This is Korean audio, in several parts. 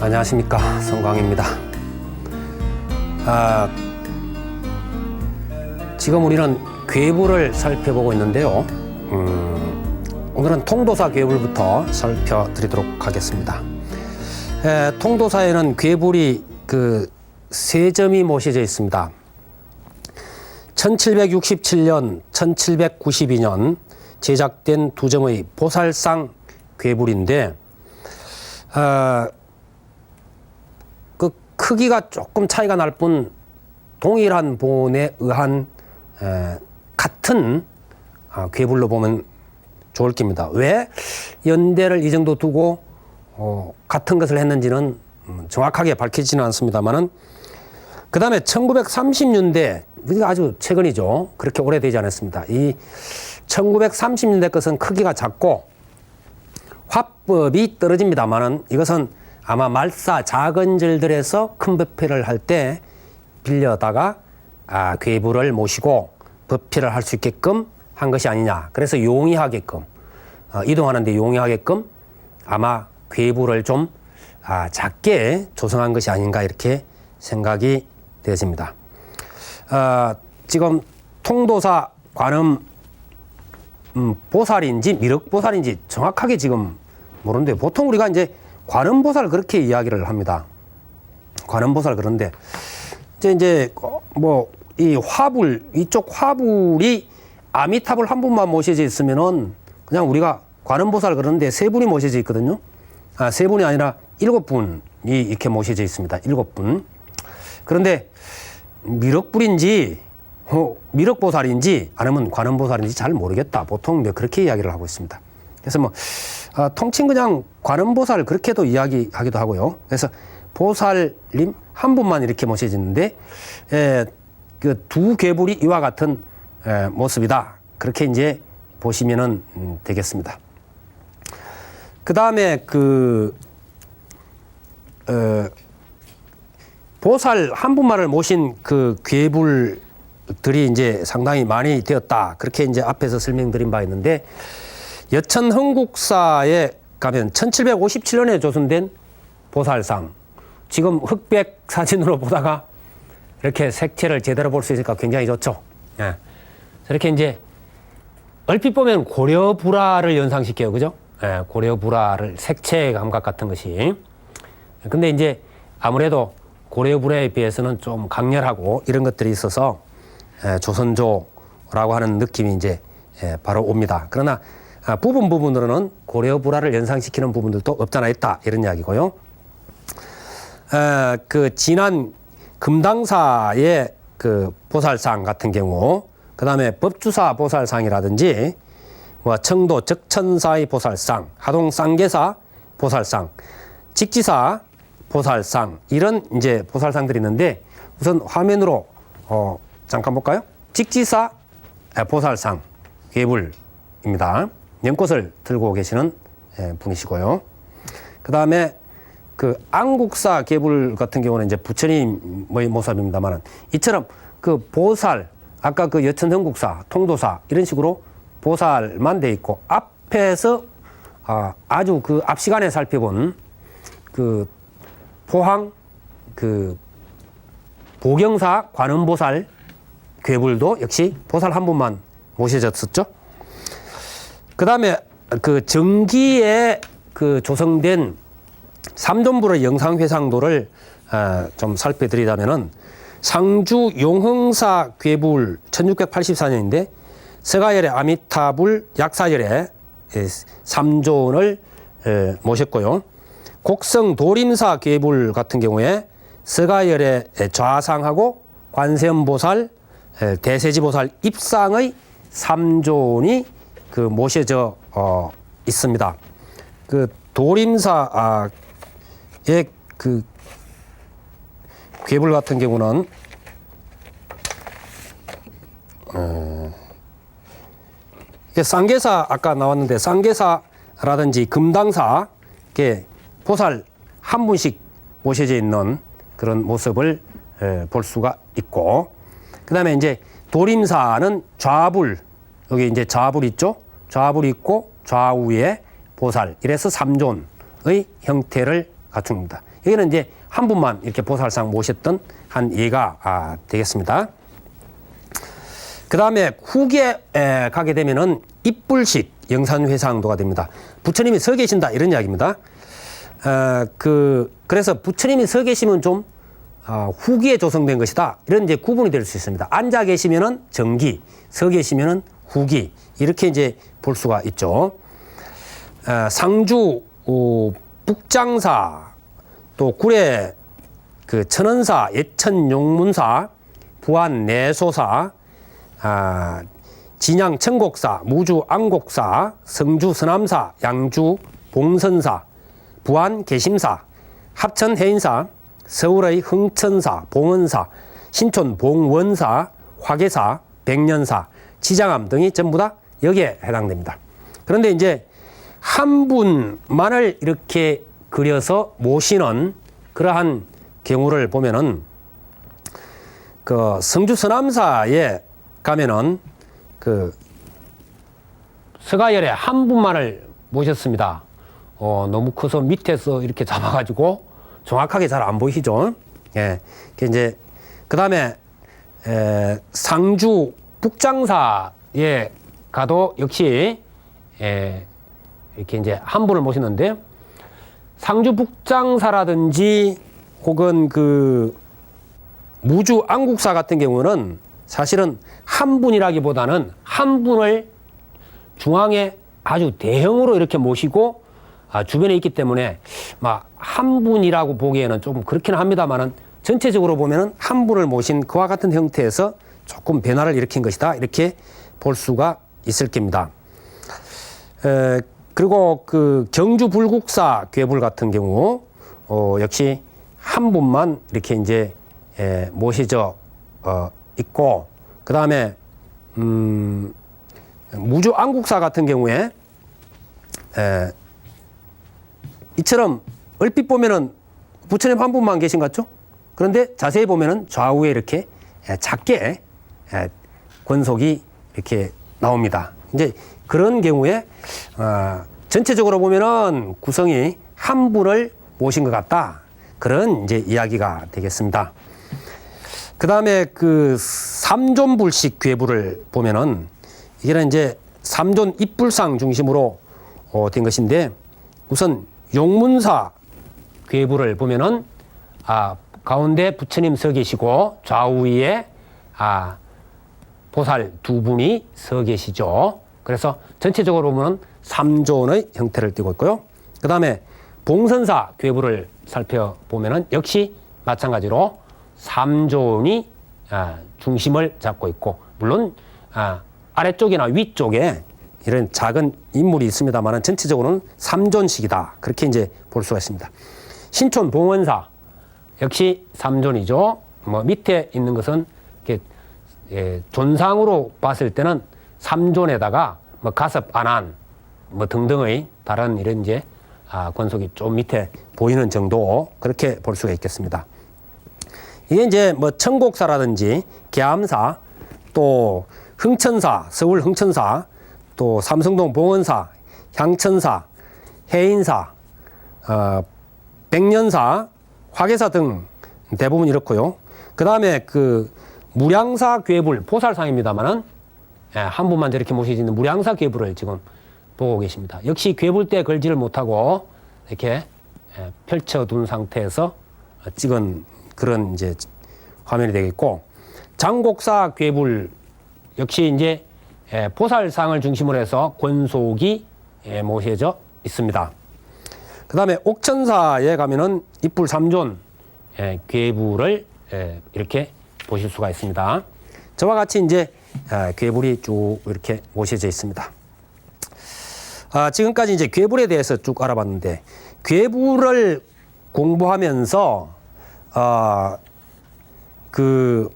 안녕하십니까, 성광입니다. 지금 우리는 괴부를 살펴보고 있는데요. 오늘은 통도사 괴부부터 살펴드리도록 하겠습니다. 통도사에는 괴불이 세 점이 모셔져 있습니다. 1767년, 1792년 제작된 두 점의 보살상 괴불인데, 그 크기가 조금 차이가 날 뿐 동일한 본에 의한 같은 괴불로 보면 좋을 겁니다. 왜 연대를 이 정도 두고 같은 것을 했는지는 정확하게 밝히지는 않습니다만은, 그 다음에 1930년대, 우리가 아주 최근이죠. 그렇게 오래되지 않았습니다. 이 1930년대 것은 크기가 작고 화법이 떨어집니다만은, 이것은 아마 말사 작은 절들에서 큰 법회를 할 때 빌려다가 괴부를 모시고 법회를 할 수 있게끔 한 것이 아니냐. 그래서 용이하게끔, 이동하는데 용이하게끔 아마 괴부를 좀 작게 조성한 것이 아닌가, 이렇게 생각이 되어집니다. 지금 통도사 관음 보살인지 미륵보살인지 정확하게 지금 모르는데, 보통 우리가 이제 관음보살 그렇게 이야기를 합니다. 관음보살. 그런데 이제 뭐 이 화불, 이쪽 화불이 아미타불 한 분만 모셔져 있으면은 그냥 우리가 관음보살 그러는데 세 분이 모셔져 있거든요. 세 분이 아니라 7분이 이렇게 모셔져 있습니다. 7분. 그런데 미륵불인지 미륵보살인지 아니면 관음보살인지 잘 모르겠다. 보통 그렇게 이야기를 하고 있습니다. 그래서 뭐 통칭 그냥 관음보살 그렇게도 이야기하기도 하고요. 그래서 보살님 한 분만 이렇게 모셔지는데, 그 두 괴불이 이와 같은 모습이다. 그렇게 이제 보시면은 되겠습니다. 그 다음에 보살 한 분만을 모신 그 괴불들이 이제 상당히 많이 되었다. 그렇게 이제 앞에서 설명드린 바 있는데, 여천 흥국사에 가면 1757년에 조선된 보살상, 지금 흑백 사진으로 보다가 이렇게 색채를 제대로 볼 수 있으니까 굉장히 좋죠. 예. 이렇게 이제 얼핏 보면 고려불화를 연상시켜요. 그죠? 예, 고려불화를 색채 감각 같은 것이. 근데 이제 아무래도 고려불화에 비해서는 좀 강렬하고 이런 것들이 있어서 조선조라고 하는 느낌이 이제 바로 옵니다. 그러나 부분으로는 고려불화를 연상시키는 부분들도 없잖아 있다, 이런 이야기고요. 그 지난 금당사의 그 보살상 같은 경우, 그 다음에 법주사 보살상이라든지, 뭐 청도 적천사의 보살상, 하동 쌍계사 보살상, 직지사 보살상, 이런 이제 보살상들이 있는데, 우선 화면으로 잠깐 볼까요? 직지사 보살상 괴불입니다. 연꽃을 들고 계시는 분이시고요. 그 다음에 그 안국사 괴불 같은 경우는 이제 부처님의 모습입니다만, 이처럼 그 보살, 아까 그 여천 흥국사, 통도사 이런 식으로 보살만 돼 있고, 앞에서 아주 그 앞 시간에 살펴본 그 포항 그 보경사 관음보살 괴불도 역시 보살 한 분만 모셔졌었죠. 그 다음에 그 정기에 그 조성된 삼존불의 영상회상도를 좀 살펴드리자면은, 상주 용흥사 괴불 1684년인데 서가열의 아미타불 약사열의 삼존을 모셨고요. 곡성 도림사 괴불 같은 경우에 서가열의 좌상하고 관세음보살, 대세지보살 입상의 삼존이 그 모셔져 있습니다. 그 도림사의 그 괴불 같은 경우는 쌍계사 아까 나왔는데, 쌍계사라든지 금당사 이렇게 보살 한 분씩 모셔져 있는 그런 모습을 볼 수가 있고, 그 다음에 이제 도림사는 좌불, 여기 이제 좌불 있죠? 좌불이 있고 좌우에 보살, 이래서 삼존의 형태를 갖춥니다. 여기는 이제 한 분만 이렇게 보살상 모셨던 한 예가 되겠습니다. 그 다음에 후기에 가게 되면은 입불식 영산회상도가 됩니다. 부처님이 서 계신다 이런 이야기입니다. 그래서 부처님이 서 계시면 좀 후기에 조성된 것이다 이런 이제 구분이 될 수 있습니다. 앉아 계시면은 정기, 서 계시면은 후기 이렇게 이제 볼 수가 있죠. 상주 북장사 또 구례 그 천원사, 예천 용문사, 부안 내소사, 진양 청곡사, 무주 안곡사, 성주 서남사, 양주 봉선사, 부안 계심사, 합천 해인사, 서울의 흥천사, 봉원사, 신촌 봉원사, 화계사, 백년사, 지장암 등이 전부 다 여기에 해당됩니다. 그런데 이제 한 분만을 이렇게 그려서 모시는 그러한 경우를 보면은 그 성주 서남사에 가면은 그 서가열에 한 분만을 모셨습니다. 너무 커서 밑에서 이렇게 잡아가지고 정확하게 잘 안 보이시죠? 예. 이제 그 다음에 상주 북장사에 가도 역시 이렇게 이제 한 분을 모셨는데 상주 북장사라든지 혹은 그 무주 안국사 같은 경우는 사실은 한 분이라기보다는 한 분을 중앙에 아주 대형으로 이렇게 모시고 주변에 있기 때문에 막 한 분이라고 보기에는 좀 그렇긴 합니다만은 전체적으로 보면은 한 분을 모신 그와 같은 형태에서 조금 변화를 일으킨 것이다 이렇게 볼 수가 있을 겁니다. 그리고 그 경주 불국사 괴불 같은 경우 역시 한 분만 이렇게 이제 모셔져 있고 그 다음에 무주 안국사 같은 경우에 이처럼 얼핏 보면은 부처님 한 분만 계신 것 같죠? 그런데 자세히 보면은 좌우에 이렇게 작게 권속이 이렇게 나옵니다. 이제 그런 경우에 전체적으로 보면은 구성이 한 분을 모신 것 같다. 그런 이제 이야기가 되겠습니다. 그 다음에 그 삼존불식 괴불을 보면은 이게는 이제 삼존 입불상 중심으로 된 것인데 우선 용문사 괴불을 보면은 가운데 부처님 서 계시고 좌우에 보살 두 분이 서 계시죠. 그래서 전체적으로 보면 삼존의 형태를 띠고 있고요. 그 다음에 봉선사 괴불을 살펴보면은 역시 마찬가지로 삼존이 중심을 잡고 있고 물론 아래쪽이나 위쪽에 이런 작은 인물이 있습니다만 전체적으로는 삼존식이다. 그렇게 이제 볼 수가 있습니다. 신촌 봉원사 역시 삼존이죠. 뭐 밑에 있는 것은 이렇게 존상으로 봤을 때는 삼존에다가 뭐 가섭, 안한 뭐 등등의 다른 이런 이제 권속이 좀 밑에 보이는 정도 그렇게 볼 수가 있겠습니다. 이게 이제 뭐 청곡사라든지 계암사 또 흥천사, 서울 흥천사 또 삼성동 봉원사, 향천사, 해인사, 백년사, 화계사 등 대부분 이렇고요. 그 다음에 그 무량사 괴불 보살상입니다만은 한 분만 저렇게 모시는 무량사 괴불을 지금 보고 계십니다. 역시 괴불 때 걸지를 못하고 이렇게 펼쳐둔 상태에서 찍은 그런 이제 화면이 되겠고 장곡사 괴불 역시 이제 보살상을 중심으로 해서 권속이 모셔져 있습니다. 그 다음에 옥천사에 가면은 입불 삼존 괴불을 이렇게 보실 수가 있습니다. 저와 같이 이제 괴불이 쭉 이렇게 모셔져 있습니다. 지금까지 이제 괴불에 대해서 쭉 알아봤는데 괴불을 공부하면서 그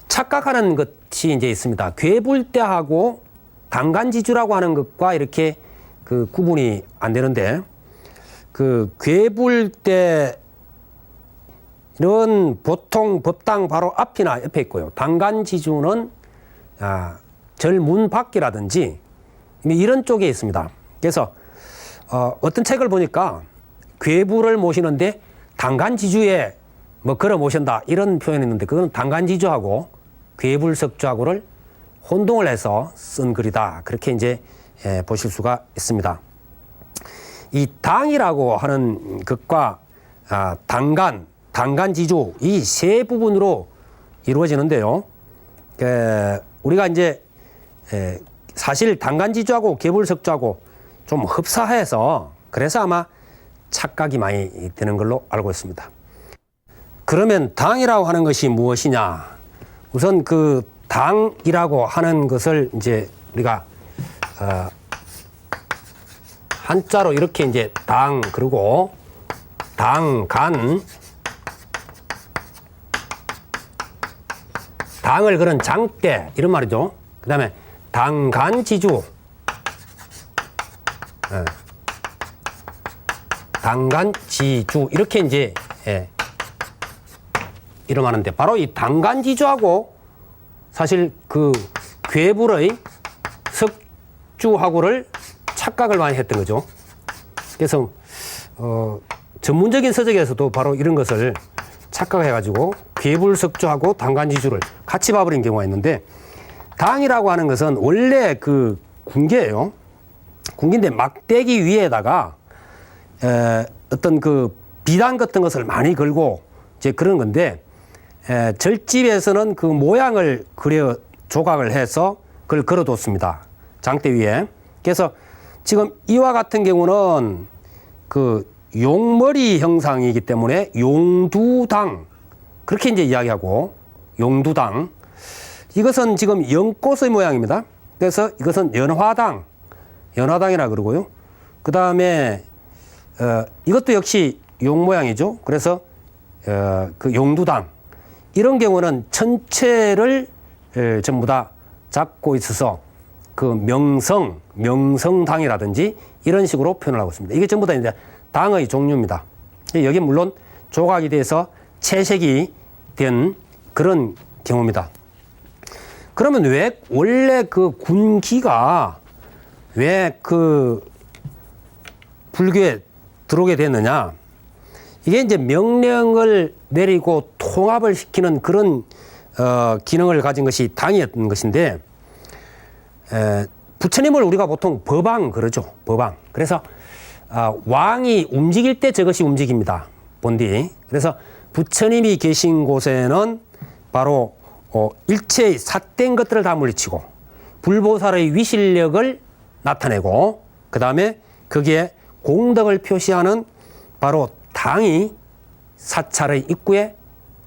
착각하는 것이 이제 있습니다. 괴불대하고 당간지주라고 하는 것과 이렇게 그 구분이 안 되는데 그 괴불대는 보통 법당 바로 앞이나 옆에 있고요. 당간지주는 절 문 밖이라든지 이런 쪽에 있습니다. 그래서 어떤 책을 보니까 괴부를 모시는데 당간지주에 뭐 걸어 모신다 이런 표현이 있는데 그건 당간지주하고 괴불석주하고를 혼동을 해서 쓴 글이다. 그렇게 이제 보실 수가 있습니다. 이 당이라고 하는 것과 당간, 당간지주 이 세 부분으로 이루어지는데요. 우리가 이제 사실 당간지주하고 괴불석주하고 좀 흡사해서 그래서 아마 착각이 많이 되는 걸로 알고 있습니다. 그러면 당이라고 하는 것이 무엇이냐? 우선 그 당이라고 하는 것을 이제 우리가 한자로 이렇게 이제 당 그리고 당간 당을 그런 장대 이런 말이죠. 그 다음에 당간지주 당간지주 이렇게 이제 이름하는데 바로 이 당간지주하고 사실 그 괴불의 석주하고를 착각을 많이 했던 거죠. 그래서 전문적인 서적에서도 바로 이런 것을 착각해가지고 괴불석주하고 당간지주를 같이 봐버린 경우가 있는데 당이라고 하는 것은 원래 그 군계예요. 군기인데 막대기 위에다가 어떤 그 비단 같은 것을 많이 걸고 이제 그런 건데 절집에서는 그 모양을 그려 조각을 해서 그걸 걸어뒀습니다. 장대 위에. 그래서 지금 이와 같은 경우는 그 용머리 형상이기 때문에 용두당 그렇게 이제 이야기하고 용두당 이것은 지금 연꽃의 모양입니다. 그래서 이것은 연화당이라 그러고요. 그 다음에 이것도 역시 용 모양이죠. 그래서 그 용두당 이런 경우는 전체를 전부 다 잡고 있어서 그 명성당이라든지 이런 식으로 표현을 하고 있습니다. 이게 전부 다 이제 당의 종류입니다. 여기 물론 조각이 돼서 채색이 된 그런 경우입니다. 그러면 왜 원래 그 군기가 왜 그 불교에 들어오게 됐느냐? 이게 이제 명령을 내리고 통합을 시키는 그런 기능을 가진 것이 당이었던 것인데 부처님을 우리가 보통 법왕 그러죠. 법왕. 그래서 왕이 움직일 때 저것이 움직입니다. 본디. 그래서 부처님이 계신 곳에는 바로 일체의 삿된 것들을 다 물리치고 불보살의 위실력을 나타내고 그 다음에 거기에 공덕을 표시하는 바로 당이 사찰의 입구에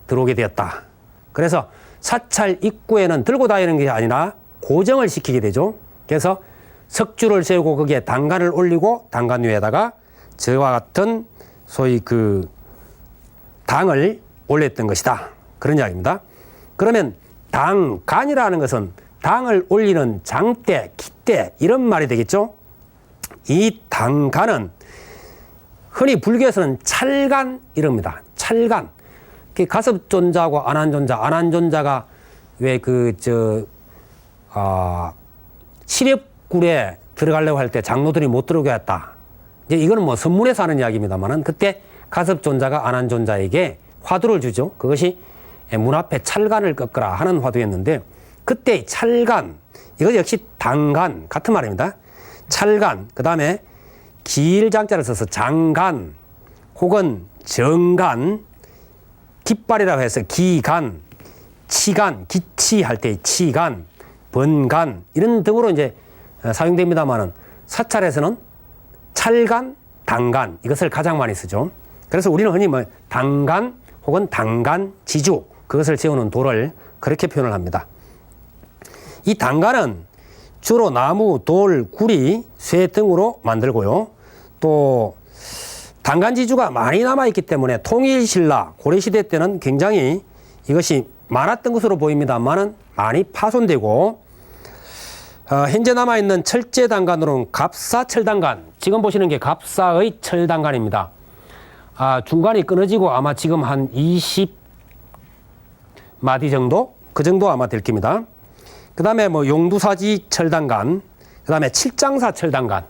들어오게 되었다. 그래서 사찰 입구에는 들고 다니는 게 아니라 고정을 시키게 되죠. 그래서 석주를 세우고 거기에 당간을 올리고 당간 위에다가 저와 같은 소위 그 당을 올렸던 것이다. 그런 이야기입니다. 그러면 당간이라는 것은 당을 올리는 장대, 기대 이런 말이 되겠죠. 이 당간은 흔히 불교에서는 찰간 이럽니다. 찰간. 가섭존자하고 안한존자가 왜 칠엽굴에 들어가려고 할 때 장로들이 못 들어오게 했다. 이제 이거는 뭐 선문에서 하는 이야기입니다만은 그때 가섭존자가 안한존자에게 화두를 주죠. 그것이 문 앞에 찰간을 꺾으라 하는 화두였는데 그때 찰간 이것 역시 당간 같은 말입니다. 찰간 그 다음에 기일장자를 써서 장간 혹은 정간 깃발이라고 해서 기간 치간 기치할 때 치간 번간 이런 등으로 이제 사용됩니다만은 사찰에서는 찰간 당간 이것을 가장 많이 쓰죠. 그래서 우리는 흔히 뭐 당간 혹은 당간 지주 그것을 세우는 돌을 그렇게 표현을 합니다. 이 당간은 주로 나무, 돌, 구리, 쇠 등으로 만들고요. 또 당간지주가 많이 남아있기 때문에 통일신라 고려시대 때는 굉장히 이것이 많았던 것으로 보입니다만은 많이 파손되고 현재 남아있는 철제 당간으로는 갑사철당간 지금 보시는 게 갑사의 철당간입니다. 중간이 끊어지고 아마 지금 한 20마디 정도? 그 정도 아마 될 겁니다. 그 다음에 뭐 용두사지 철당간, 그다음에 칠장사 철단간,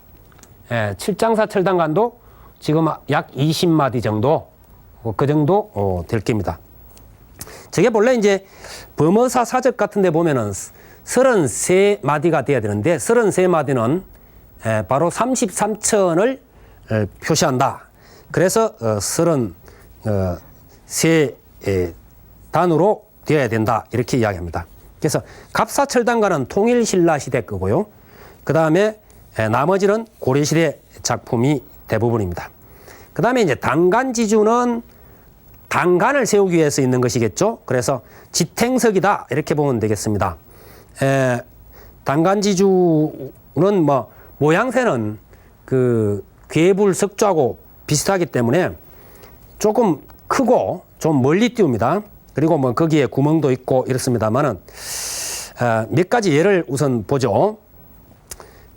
칠장사 철단간도 지금 약 20마디 정도, 그 정도 될 겁니다. 저게 본래 이제 범어사 사적 같은 데 보면은 33마디가 돼야 되는데 33마디는 바로 33천을 표시한다. 그래서 33 단으로 되어야 된다. 이렇게 이야기합니다. 그래서 갑사철단간은 통일신라 시대 거고요. 그 다음에 나머지는 고려시대 작품이 대부분입니다. 그 다음에 이제 단간지주는 단간을 세우기 위해서 있는 것이겠죠. 그래서 지탱석이다. 이렇게 보면 되겠습니다. 단간지주는 뭐 모양새는 그 괴불석좌하고 비슷하기 때문에 조금 크고 좀 멀리 띄웁니다. 그리고 뭐 거기에 구멍도 있고 이렇습니다만은 몇 가지 예를 우선 보죠.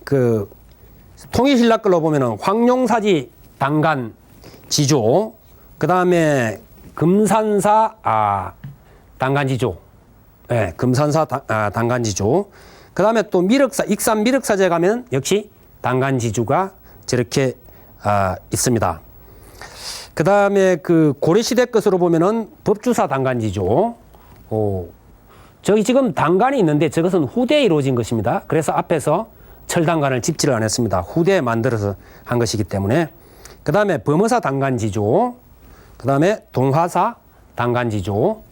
그 통일신라 걸로 보면은 황룡사지 단간 지조, 그 다음에 금산사 단간지조, 금산사 단간지조, 그 다음에 또 미륵사 익산 미륵사제 가면 역시 단간지주가 저렇게 있습니다. 그 다음에 그 고려시대 것으로 보면은 법주사 단간지조, 저기 지금 단간이 있는데 저것은 후대에 이루어진 것입니다. 그래서 앞에서 철단간을 집지를 안 했습니다. 후대에 만들어서 한 것이기 때문에. 그 다음에 범어사 단간지조, 그 다음에 동화사 단간지조,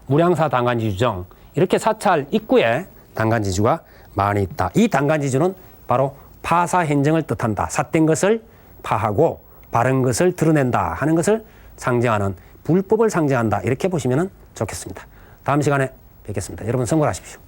무량사 단간지주정, 이렇게 사찰 입구에 단간지주가 많이 있다. 이 단간지주는 바로 파사현정을 뜻한다. 삿된 것을 파하고 바른 것을 드러낸다 하는 것을 상징하는, 불법을 상징한다. 이렇게 보시면 좋겠습니다. 다음 시간에 뵙겠습니다. 여러분 성불하십시오.